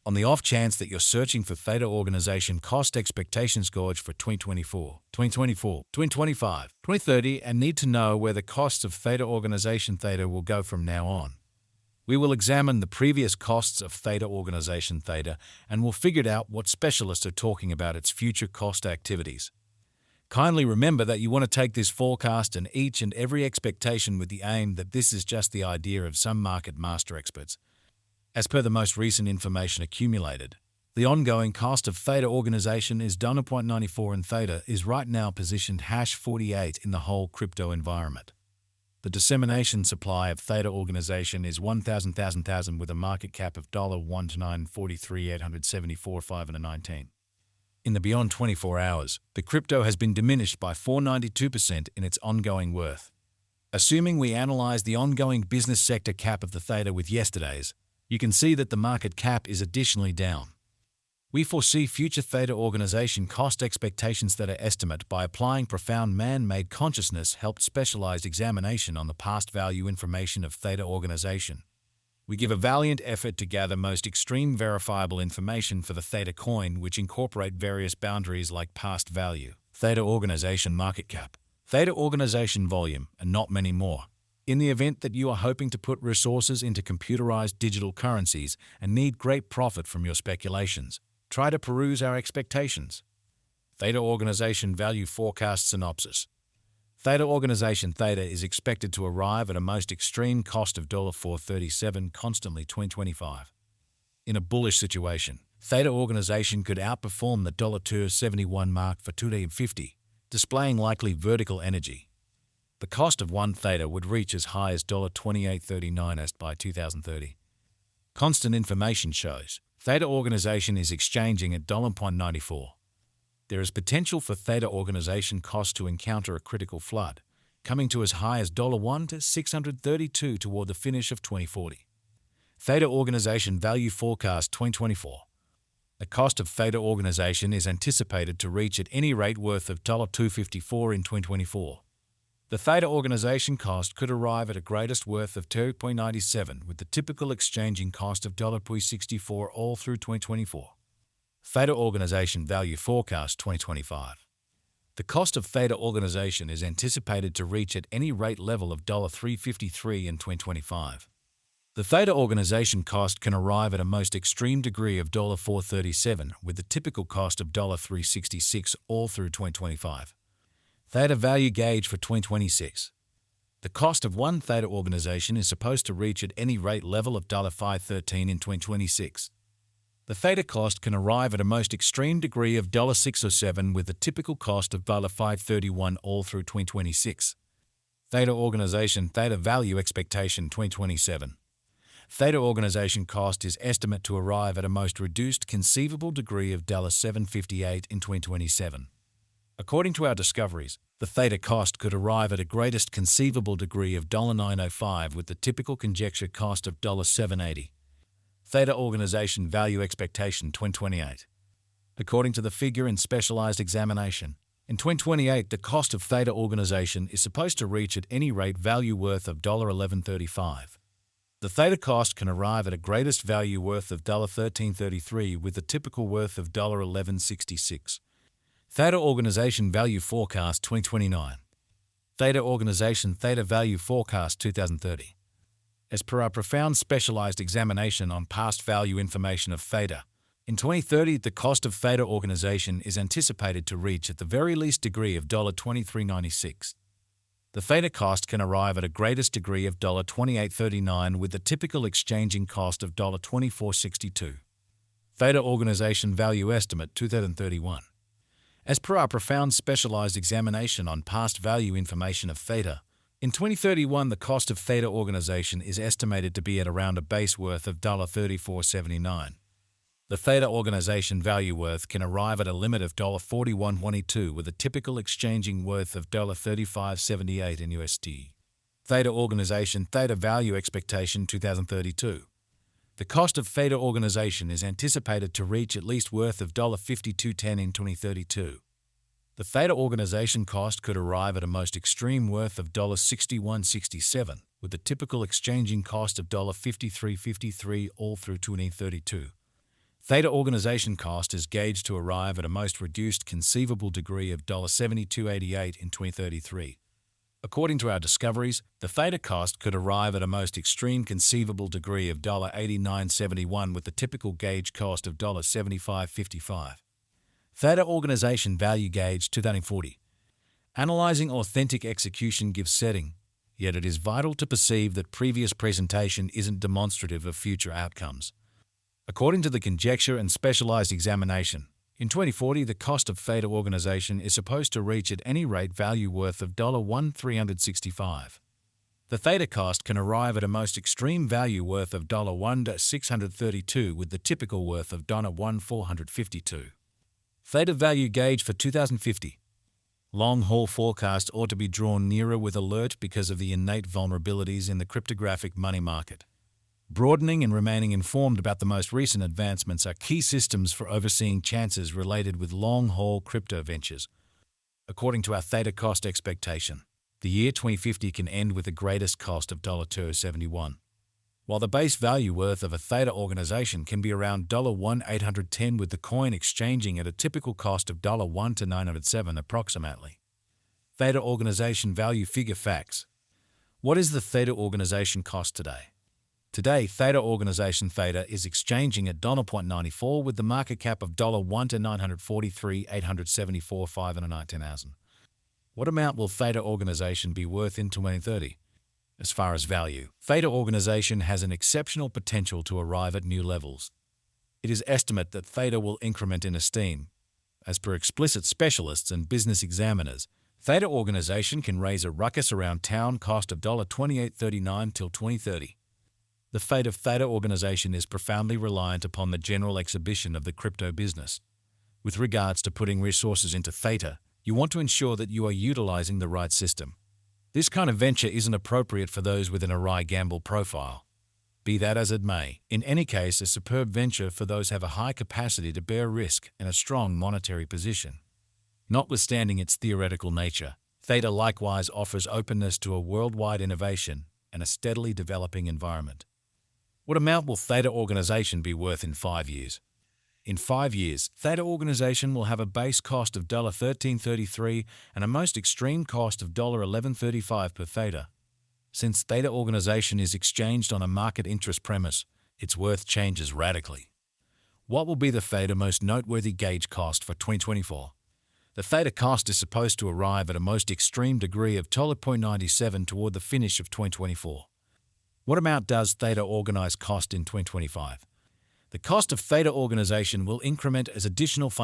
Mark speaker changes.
Speaker 1: On the off chance that you're searching for Theta organization cost expectations gauge for 2024, 2025, 2030 and need to know where the costs of Theta organization Theta will go from now on, we will examine the previous costs of Theta organization Theta and will figure out what specialists are talking about its future cost activities. Kindly remember that you want to take this forecast and each and every expectation with the aim that this is just the idea of some market master experts. As per the most recent information accumulated, the ongoing cost of Theta organization is $0.94 and Theta is right now positioned #48 in the whole crypto environment. The dissemination supply of Theta organization is 1,000 with a market cap of $1,943,874,519. In the beyond 24 hours, the crypto has been diminished by 492% in its ongoing worth. Assuming we analyze the ongoing business sector cap of the Theta with yesterday's, you can see that the market cap is additionally down. We foresee future Theta organization cost expectations that are estimate by applying profound man-made consciousness helped specialized examination on the past value information of Theta organization. We give a valiant effort to gather most extreme verifiable information for the Theta coin which incorporate various boundaries like past value, Theta organization market cap, Theta organization volume, and not many more. In the event that you are hoping to put resources into computerized digital currencies and need great profit from your speculations, try to peruse our expectations. Theta Organization Value Forecast Synopsis. Theta Organization Theta is expected to arrive at a most extreme cost of $4.37 constantly 2025. In a bullish situation, Theta Organization could outperform the $2.71 mark for 2.50, displaying likely vertical energy. The cost of one Theta would reach as high as $28.39 by 2030. Constant information shows Theta organization is exchanging at $0.94. There is potential for Theta organization cost to encounter a critical flood, coming to as high as $1 to $632 toward the finish of 2040. Theta organization value forecast 2024. The cost of Theta organization is anticipated to reach at any rate worth of $2.54 in 2024. The Theta organization cost could arrive at a greatest worth of $2.97 with the typical exchanging cost of $0.64 all through 2024. Theta organization value forecast 2025. The cost of Theta organization is anticipated to reach at any rate level of $3.53 in 2025. The Theta organization cost can arrive at a most extreme degree of $4.37 with the typical cost of $3.66 all through 2025. Theta value gauge for 2026. The cost of one Theta organization is supposed to reach at any rate level of $5.13 in 2026. The Theta cost can arrive at a most extreme degree of $6.07 with the typical cost of $5.31 all through 2026. Theta organization Theta value expectation 2027. Theta organization cost is estimate to arrive at a most reduced conceivable degree of $7.58 in 2027. According to our discoveries, the Theta cost could arrive at a greatest conceivable degree of $9.05 with the typical conjecture cost of $7.80. Theta organization value expectation 2028. According to the figure in specialized examination, in 2028 the cost of Theta organization is supposed to reach at any rate value worth of $11.35. The Theta cost can arrive at a greatest value worth of $13.33 with the typical worth of $11.66. Theta Organization Value Forecast 2029. Theta Organization Theta Value Forecast 2030. As per our profound specialized examination on past value information of Theta, in 2030 the cost of Theta Organization is anticipated to reach at the very least degree of $23.96. The Theta cost can arrive at a greatest degree of $28.39 with the typical exchanging cost of $24.62. Theta Organization Value Estimate 2031. As per our profound specialized examination on past value information of Theta, in 2031 the cost of Theta organization is estimated to be at around a base worth of $34.79. The Theta organization value worth can arrive at a limit of $41.22 with a typical exchanging worth of $35.78 in USD. Theta organization Theta value expectation 2032. The cost of Theta organization is anticipated to reach at least worth of $52.10 in 2032. The Theta organization cost could arrive at a most extreme worth of $61.67, with the typical exchanging cost of $53.53 all through 2032. Theta organization cost is gauged to arrive at a most reduced conceivable degree of $72.88 in 2033. According to our discoveries, the Theta cost could arrive at a most extreme conceivable degree of $89.71 with the typical gauge cost of $75.55. Theta organization value gauge 2040. Analyzing authentic execution gives setting, yet it is vital to perceive that previous presentation isn't demonstrative of future outcomes. According to the conjecture and specialized examination, in 2040 the cost of Theta organization is supposed to reach at any rate value worth of $1,365. The Theta cost can arrive at a most extreme value worth of $1,632 with the typical worth of $1,452. Theta value gauge for 2050. Long-haul forecast ought to be drawn nearer with alert because of the innate vulnerabilities in the cryptographic money market. Broadening and remaining informed about the most recent advancements are key systems for overseeing chances related with long-haul crypto ventures. According to our Theta cost expectation, the year 2050 can end with the greatest cost of $271. While the base value worth of a Theta organization can be around $1,810 with the coin exchanging at a typical cost of $1 to $907 approximately. Theta organization value figure facts. What is the Theta organization cost today? Today, Theta organization Theta is exchanging at $0.94 with the market cap of $1 to $943,874 $519,000. What amount will Theta organization be worth in 2030? As far as value, Theta organization has an exceptional potential to arrive at new levels. It is estimated that Theta will increment in esteem. As per explicit specialists and business examiners, Theta organization can raise a ruckus around town cost of $28.39 till 2030. The fate of Theta organization is profoundly reliant upon the general exhibition of the crypto business. With regards to putting resources into Theta, you want to ensure that you are utilizing the right system. This kind of venture isn't appropriate for those with an awry gamble profile. Be that as it may, in any case, a superb venture for those who have a high capacity to bear risk and a strong monetary position. Notwithstanding its theoretical nature, Theta likewise offers openness to a worldwide innovation and a steadily developing environment. What amount will Theta organization be worth in 5 years? In 5 years, Theta organization will have a base cost of $13.33 and a most extreme cost of $11.35 per Theta. Since Theta organization is exchanged on a market interest premise, its worth changes radically. What will be the Theta most noteworthy gauge cost for 2024? The Theta cost is supposed to arrive at a most extreme degree of $0.97 toward the finish of 2024. What amount does Theta organize cost in 2025? The cost of Theta organization will increment as additional